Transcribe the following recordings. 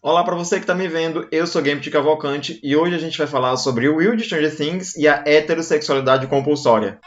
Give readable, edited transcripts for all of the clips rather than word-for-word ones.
Olá para você que está me vendo, eu sou Game de Cavalcante e hoje a gente vai falar sobre o Will de Stranger Things e a heterossexualidade compulsória.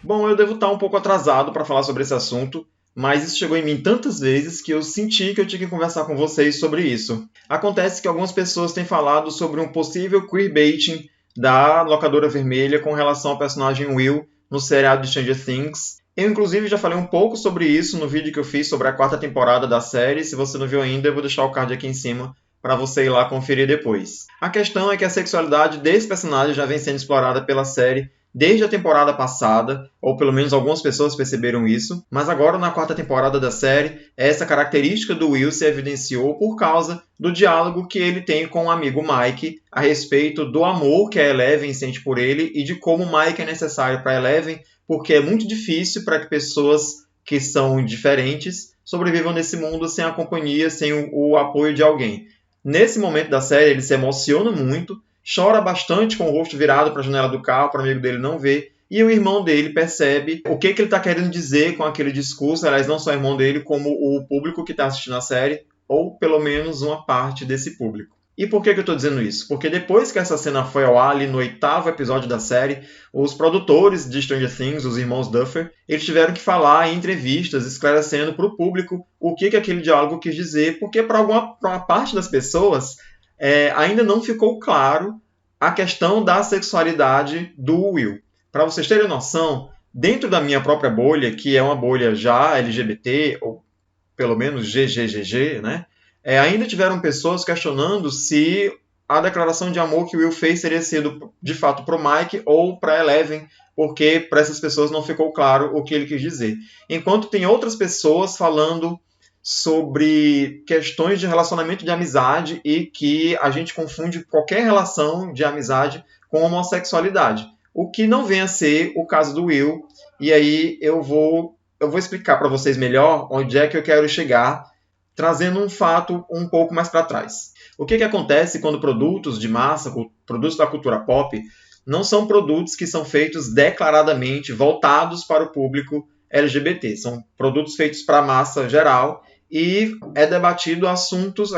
Bom, eu devo estar um pouco atrasado para falar sobre esse assunto, mas isso chegou em mim tantas vezes que eu senti que eu tinha que conversar com vocês sobre isso. Acontece que algumas pessoas têm falado sobre um possível queerbaiting da locadora vermelha com relação ao personagem Will no seriado de Stranger Things. Eu, inclusive, já falei um pouco sobre isso no vídeo que eu fiz sobre a 4ª temporada da série. Se você não viu ainda, eu vou deixar o card aqui em cima para você ir lá conferir depois. A questão é que a sexualidade desse personagem já vem sendo explorada pela série desde a temporada passada, ou pelo menos algumas pessoas perceberam isso, mas agora na 4ª temporada da série, essa característica do Will se evidenciou por causa do diálogo que ele tem com o amigo Mike a respeito do amor que a Eleven sente por ele e de como o Mike é necessário para a Eleven, porque é muito difícil para que pessoas que são diferentes sobrevivam nesse mundo sem a companhia, sem o apoio de alguém. Nesse momento da série, ele se emociona muito, chora bastante com o rosto virado para a janela do carro, para o amigo dele não ver, e o irmão dele percebe o que ele está querendo dizer com aquele discurso, aliás, não só o irmão dele, como o público que está assistindo a série, ou pelo menos uma parte desse público. E por que eu estou dizendo isso? Porque depois que essa cena foi ao ar, ali no 8º episódio da série, os produtores de Stranger Things, os irmãos Duffer, eles tiveram que falar em entrevistas, esclarecendo para o público o que aquele diálogo quis dizer, porque para uma parte das pessoas ainda não ficou claro a questão da sexualidade do Will. Para vocês terem noção, dentro da minha própria bolha, que é uma bolha já LGBT, ou pelo menos GGGG, né? Ainda tiveram pessoas questionando se a declaração de amor que o Will fez teria sido de fato para o Mike ou para a Eleven, porque para essas pessoas não ficou claro o que ele quis dizer. Enquanto tem outras pessoas falando sobre questões de relacionamento de amizade e que a gente confunde qualquer relação de amizade com homossexualidade. O que não vem a ser o caso do Will, e aí eu vou explicar para vocês melhor onde é que eu quero chegar, trazendo um fato um pouco mais para trás. O que acontece quando produtos de massa, produtos da cultura pop, não são produtos que são feitos declaradamente voltados para o público LGBT. São produtos feitos para a massa geral e é debatido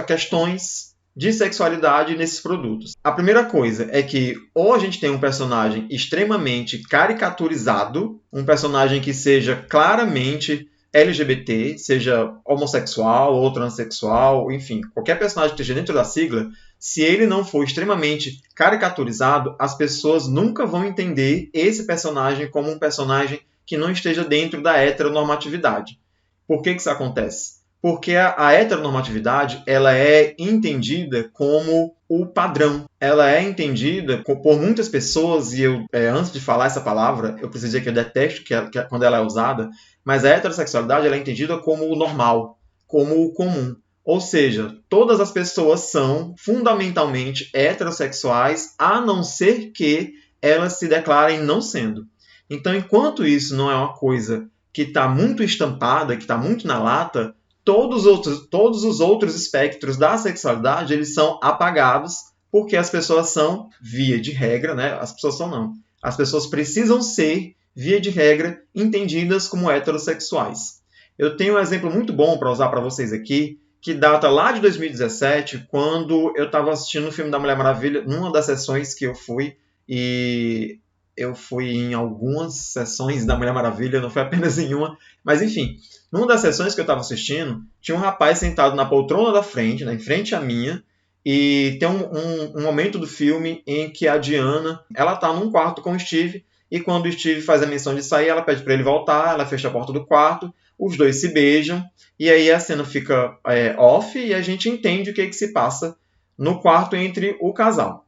questões de sexualidade nesses produtos. A primeira coisa é que ou a gente tem um personagem extremamente caricaturizado, um personagem que seja claramente LGBT, seja homossexual ou transexual, enfim, qualquer personagem que esteja dentro da sigla, se ele não for extremamente caricaturizado, as pessoas nunca vão entender esse personagem como um personagem que não esteja dentro da heteronormatividade. Por que isso acontece? Porque a heteronormatividade ela é entendida como o padrão. Ela é entendida por muitas pessoas, e eu, antes de falar essa palavra, eu preciso dizer que eu detesto quando ela é usada, mas a heterossexualidade ela é entendida como o normal, como o comum. Ou seja, todas as pessoas são fundamentalmente heterossexuais, a não ser que elas se declarem não sendo. Então, enquanto isso não é uma coisa que está muito estampada, que está muito na lata, todos os outros espectros da sexualidade eles são apagados porque as pessoas são, via de regra, né? As pessoas são não. As pessoas precisam ser, via de regra, entendidas como heterossexuais. Eu tenho um exemplo muito bom para usar para vocês aqui, que data lá de 2017, quando eu estava assistindo o filme da Mulher Maravilha, numa das sessões que eu fui, e eu fui em algumas sessões da Mulher Maravilha, não foi apenas em uma, mas enfim, numa das sessões que eu estava assistindo, tinha um rapaz sentado na poltrona da frente, né, em frente à minha, e tem um momento do filme em que a Diana, ela está num quarto com o Steve, e quando o Steve faz a menção de sair, ela pede para ele voltar, ela fecha a porta do quarto, os dois se beijam, e aí a cena fica off, e a gente entende o que se passa no quarto entre o casal.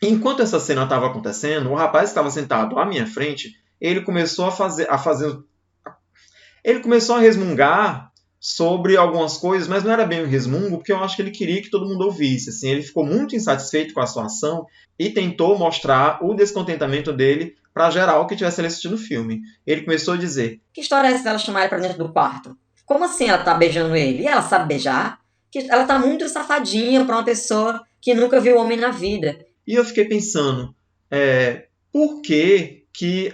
Enquanto essa cena estava acontecendo, o rapaz que estava sentado à minha frente, ele começou ele começou a resmungar sobre algumas coisas, mas não era bem um resmungo, porque eu acho que ele queria que todo mundo ouvisse. Assim, ele ficou muito insatisfeito com a situação e tentou mostrar o descontentamento dele para geral que estivesse assistindo o filme. Ele começou a dizer: que história é essa dela chamar ele para dentro do quarto? Como assim ela tá beijando ele? E ela sabe beijar? Que ela tá muito safadinha para uma pessoa que nunca viu homem na vida. E eu fiquei pensando, por que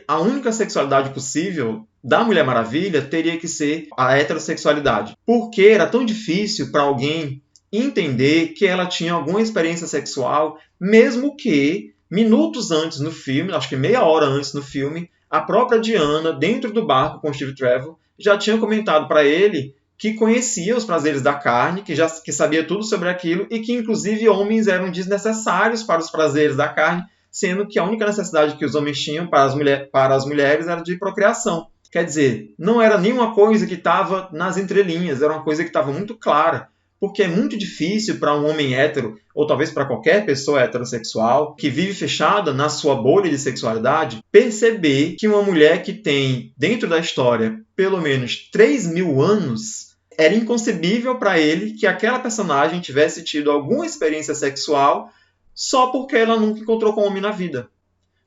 a única sexualidade possível da Mulher Maravilha teria que ser a heterossexualidade. Porque era tão difícil para alguém entender que ela tinha alguma experiência sexual, mesmo que minutos antes no filme, acho que meia hora antes no filme, a própria Diana, dentro do barco com o Steve Trevor, já tinha comentado para ele que conhecia os prazeres da carne, que sabia tudo sobre aquilo e que, inclusive, homens eram desnecessários para os prazeres da carne, sendo que a única necessidade que os homens tinham para as mulheres era de procriação. Quer dizer, não era nenhuma coisa que estava nas entrelinhas, era uma coisa que estava muito clara. Porque é muito difícil para um homem hétero, ou talvez para qualquer pessoa heterossexual, que vive fechada na sua bolha de sexualidade, perceber que uma mulher que tem, dentro da história, pelo menos 3.000 anos, era inconcebível para ele que aquela personagem tivesse tido alguma experiência sexual só porque ela nunca encontrou com um homem na vida.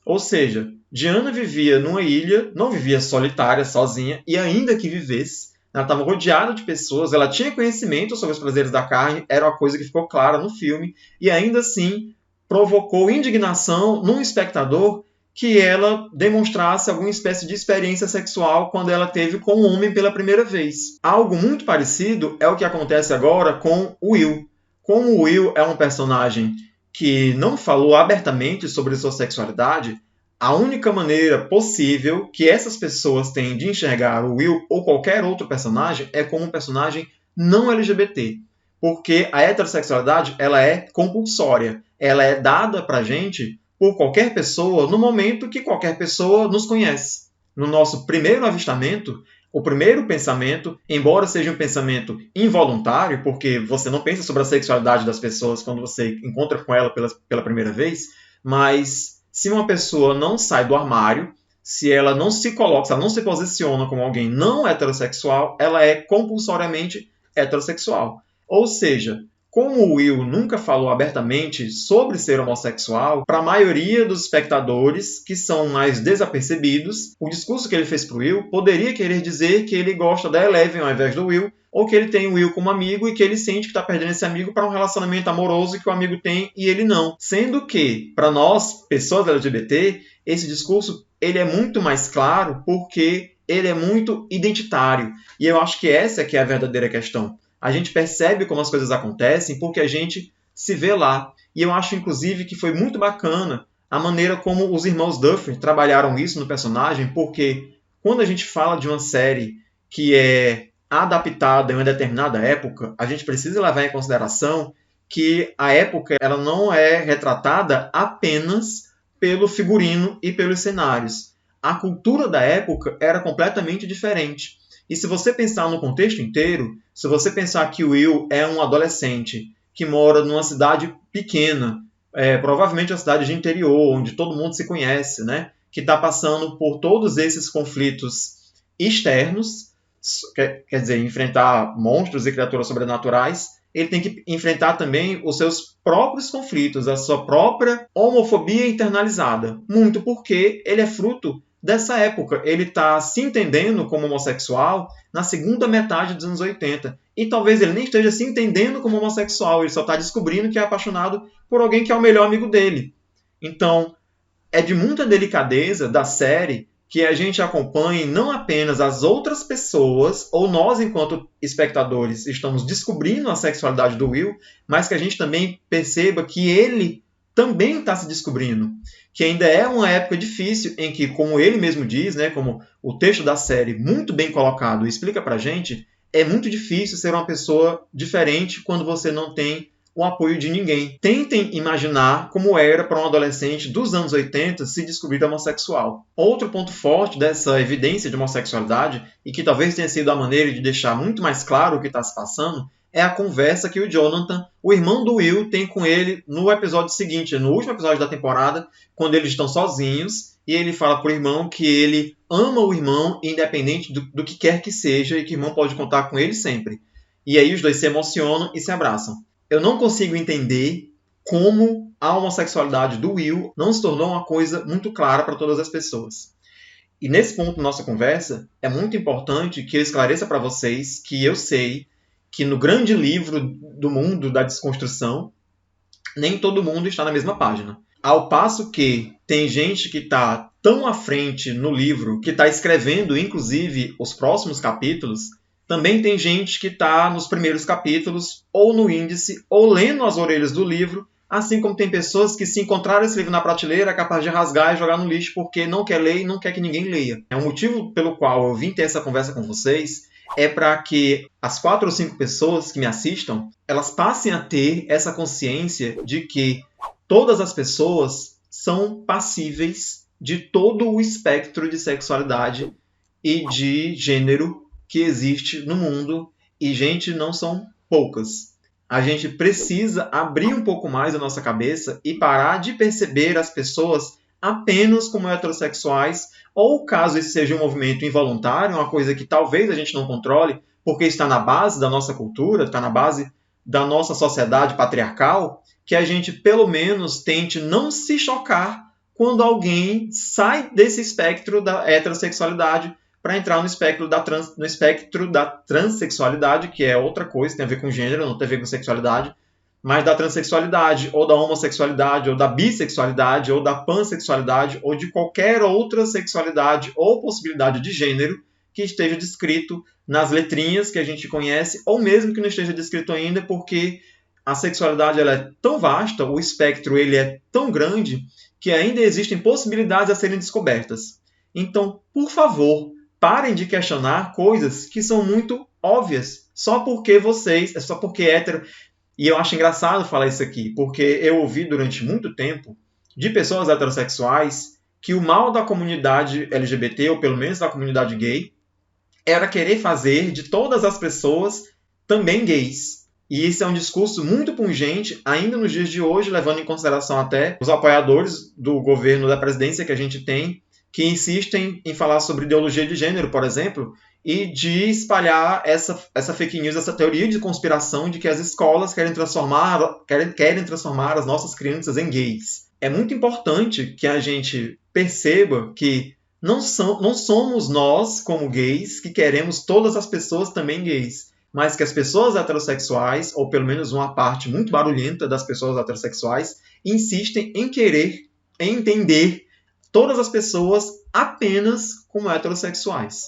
Ou seja, Diana vivia numa ilha, não vivia solitária, sozinha, e ainda que vivesse, ela estava rodeada de pessoas, ela tinha conhecimento sobre os prazeres da carne, era uma coisa que ficou clara no filme, e ainda assim provocou indignação num espectador que ela demonstrasse alguma espécie de experiência sexual quando ela teve com um homem pela primeira vez. Algo muito parecido é o que acontece agora com o Will. Como o Will é um personagem que não falou abertamente sobre sua sexualidade, a única maneira possível que essas pessoas têm de enxergar o Will ou qualquer outro personagem é como um personagem não LGBT. Porque a heterossexualidade ela é compulsória. Ela é dada pra gente por qualquer pessoa no momento que qualquer pessoa nos conhece. No nosso primeiro avistamento, o primeiro pensamento, embora seja um pensamento involuntário, porque você não pensa sobre a sexualidade das pessoas quando você encontra com ela pela primeira vez, mas se uma pessoa não sai do armário, se ela não se coloca, se ela não se posiciona como alguém não heterossexual, ela é compulsoriamente heterossexual. Ou seja, como o Will nunca falou abertamente sobre ser homossexual, para a maioria dos espectadores que são mais desapercebidos, o discurso que ele fez para o Will poderia querer dizer que ele gosta da Eleven ao invés do Will, ou que ele tem o Will como amigo e que ele sente que está perdendo esse amigo para um relacionamento amoroso que o amigo tem e ele não. Sendo que, para nós, pessoas LGBT, esse discurso ele é muito mais claro porque ele é muito identitário. E eu acho que essa que é a verdadeira questão. A gente percebe como as coisas acontecem porque a gente se vê lá. E eu acho, inclusive, que foi muito bacana a maneira como os irmãos Duffer trabalharam isso no personagem, porque quando a gente fala de uma série que é adaptada em uma determinada época, a gente precisa levar em consideração que a época ela não é retratada apenas pelo figurino e pelos cenários. A cultura da época era completamente diferente. E se você pensar no contexto inteiro, se você pensar que o Will é um adolescente que mora numa cidade pequena, provavelmente uma cidade de interior, onde todo mundo se conhece, né? Que está passando por todos esses conflitos externos, quer dizer, enfrentar monstros e criaturas sobrenaturais, ele tem que enfrentar também os seus próprios conflitos, a sua própria homofobia internalizada. Muito porque ele é fruto dessa época. Ele está se entendendo como homossexual na segunda metade dos anos 80. E talvez ele nem esteja se entendendo como homossexual, ele só está descobrindo que é apaixonado por alguém que é o melhor amigo dele. Então, é de muita delicadeza da série que a gente acompanhe não apenas as outras pessoas, ou nós, enquanto espectadores, estamos descobrindo a sexualidade do Will, mas que a gente também perceba que ele também está se descobrindo. Que ainda é uma época difícil em que, como ele mesmo diz, né, como o texto da série muito bem colocado explica pra gente, é muito difícil ser uma pessoa diferente quando você não tem o apoio de ninguém. Tentem imaginar como era para um adolescente dos anos 80 se descobrir homossexual. Outro ponto forte dessa evidência de homossexualidade, e que talvez tenha sido a maneira de deixar muito mais claro o que está se passando, é a conversa que o Jonathan, o irmão do Will, tem com ele no episódio seguinte, no último episódio da temporada, quando eles estão sozinhos, e ele fala pro irmão que ele ama o irmão, independente do que quer que seja, e que o irmão pode contar com ele sempre. E aí os dois se emocionam e se abraçam. Eu não consigo entender como a homossexualidade do Will não se tornou uma coisa muito clara para todas as pessoas. E nesse ponto da nossa conversa, é muito importante que eu esclareça para vocês que eu sei que no grande livro do mundo da desconstrução, nem todo mundo está na mesma página. Ao passo que tem gente que está tão à frente no livro, que está escrevendo, inclusive, os próximos capítulos, também tem gente que está nos primeiros capítulos, ou no índice, ou lendo as orelhas do livro, assim como tem pessoas que, se encontrarem esse livro na prateleira, é capaz de rasgar e jogar no lixo porque não quer ler e não quer que ninguém leia. O motivo pelo qual eu vim ter essa conversa com vocês é para que as 4 ou 5 pessoas que me assistam, elas passem a ter essa consciência de que todas as pessoas são passíveis de todo o espectro de sexualidade e de gênero que existe no mundo, e, gente, não são poucas. A gente precisa abrir um pouco mais a nossa cabeça e parar de perceber as pessoas apenas como heterossexuais, ou caso esse seja um movimento involuntário, uma coisa que talvez a gente não controle, porque está na base da nossa cultura, está na base da nossa sociedade patriarcal, que a gente pelo menos tente não se chocar quando alguém sai desse espectro da heterossexualidade para entrar no espectro da transexualidade, que é outra coisa, tem a ver com gênero, não tem a ver com sexualidade, mas da transexualidade, ou da homossexualidade, ou da bissexualidade, ou da pansexualidade, ou de qualquer outra sexualidade ou possibilidade de gênero que esteja descrito nas letrinhas que a gente conhece, ou mesmo que não esteja descrito ainda, porque a sexualidade ela é tão vasta, o espectro ele é tão grande, que ainda existem possibilidades a serem descobertas. Então, por favor, parem de questionar coisas que são muito óbvias, só porque é hétero. E eu acho engraçado falar isso aqui, porque eu ouvi durante muito tempo de pessoas heterossexuais que o mal da comunidade LGBT, ou pelo menos da comunidade gay, era querer fazer de todas as pessoas também gays. E isso é um discurso muito pungente, ainda nos dias de hoje, levando em consideração até os apoiadores do governo, da presidência que a gente tem, que insistem em falar sobre ideologia de gênero, por exemplo, e de espalhar essa fake news, essa teoria de conspiração de que as escolas querem transformar as nossas crianças em gays. É muito importante que a gente perceba que não somos nós, como gays, que queremos todas as pessoas também gays, mas que as pessoas heterossexuais, ou pelo menos uma parte muito barulhenta das pessoas heterossexuais, insistem em querer, em entender todas as pessoas apenas como heterossexuais.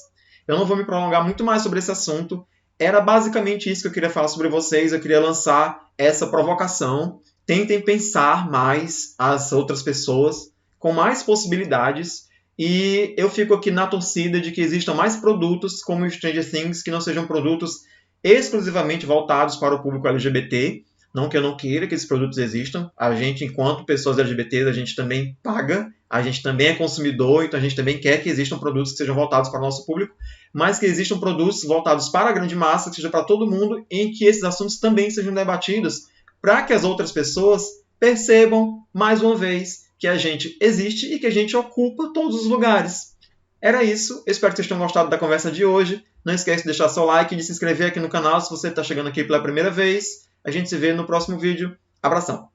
Eu não vou me prolongar muito mais sobre esse assunto. Era basicamente isso que eu queria falar sobre vocês. Eu queria lançar essa provocação. Tentem pensar mais as outras pessoas com mais possibilidades. E eu fico aqui na torcida de que existam mais produtos como o Stranger Things, que não sejam produtos exclusivamente voltados para o público LGBT. Não que eu não queira que esses produtos existam. A gente, enquanto pessoas LGBTs, a gente também paga. A gente também é consumidor, então a gente também quer que existam produtos que sejam voltados para o nosso público, mas que existam produtos voltados para a grande massa, que seja para todo mundo, em que esses assuntos também sejam debatidos, para que as outras pessoas percebam, mais uma vez, que a gente existe e que a gente ocupa todos os lugares. Era isso. Espero que vocês tenham gostado da conversa de hoje. Não esquece de deixar seu like e de se inscrever aqui no canal se você está chegando aqui pela primeira vez. A gente se vê no próximo vídeo. Abração!